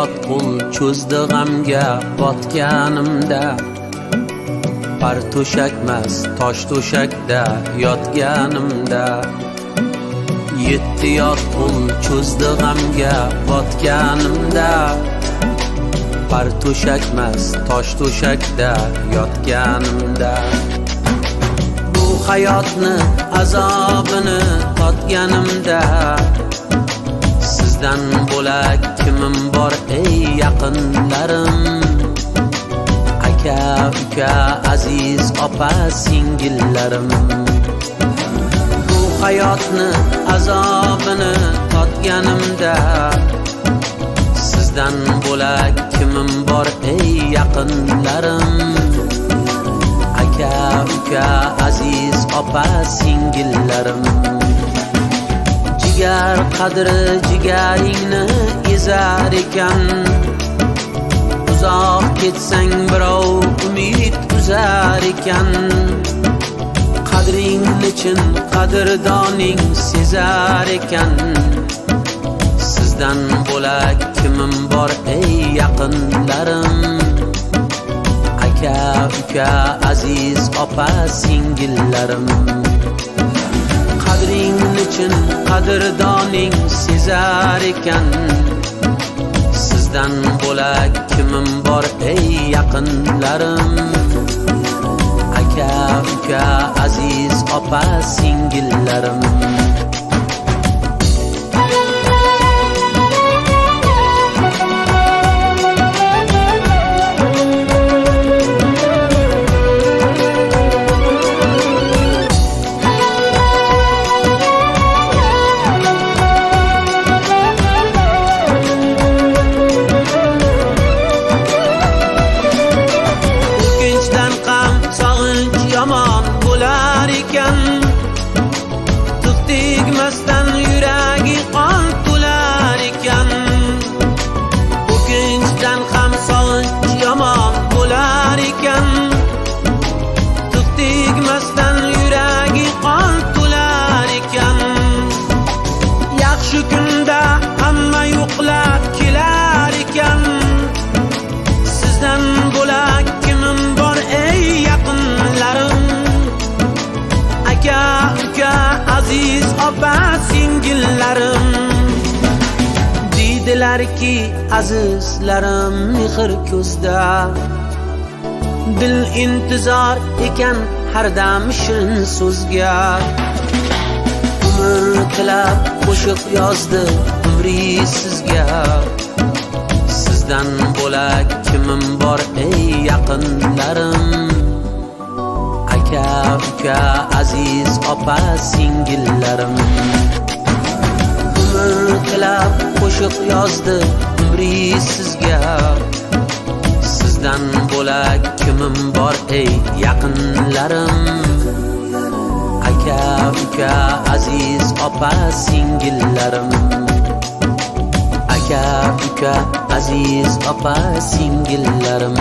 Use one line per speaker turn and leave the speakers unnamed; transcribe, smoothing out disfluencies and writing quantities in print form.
yot qo'l cho'zdi g'amga botganimda, par to'shakmas tosh to'shakda yotganimda. Yetti yot qo'l cho'zdi g'amga botganimda, par to'shakmas tosh to'shakda yotganimda. Bu hayotni azobini totganimda, sizdan bo'lak kimim bor ey yaqinlarim? Aka, uka, aziz opa, singillarim. Bu hayotni azobini totganimda, sizdan bo'lak kimim bor ey yaqinlarim? Aka, uka, aziz opa, singillarim. Jigar qadri jigaringni ezar ekan, uzoq ketsang birov umid uzar ekan. Qadring nechin qadrdoning sezar ekan, sizdan bo'lak kimim bor ey yaqinlarim? Aka, uka, aziz opa, singillarim. Qadring nechin qadrdoning sezar ekan, sizdan bo'lak kimim bor ey yaqinlarim? Aka, uka, aziz opa, singillarim. Yomon bo'lar ekan, tig' tegmasdan yuragi qon to'lar ekan. O'kinchdan ham sog'inch yomon bo'lar ekan, tig' tegmasdan yuragi qon to'lar ekan. Yaxshi kunda hamma yo'qlab kelar ekan, sizdan bo'lak kimim bor ey yaqinlarim? Aka, uka, aziz opa, singillarim. Deydilarki azizlarim mehr ko'zda, dil intizor ekan har dam shirin so'zga. Umr tilab qo'shiq yozdi umri sizga, sizdan bo'lak kimim bor ey yaqinlarim? Aka, uka, aziz opa, singillarim. Umr tilab qo'shiq yozdi umri sizga, sizdan bo'lak kimim bor ey yaqinlarim? Aka, uka, aziz opa, singillarim. Aka, uka, aziz opa, singillarim.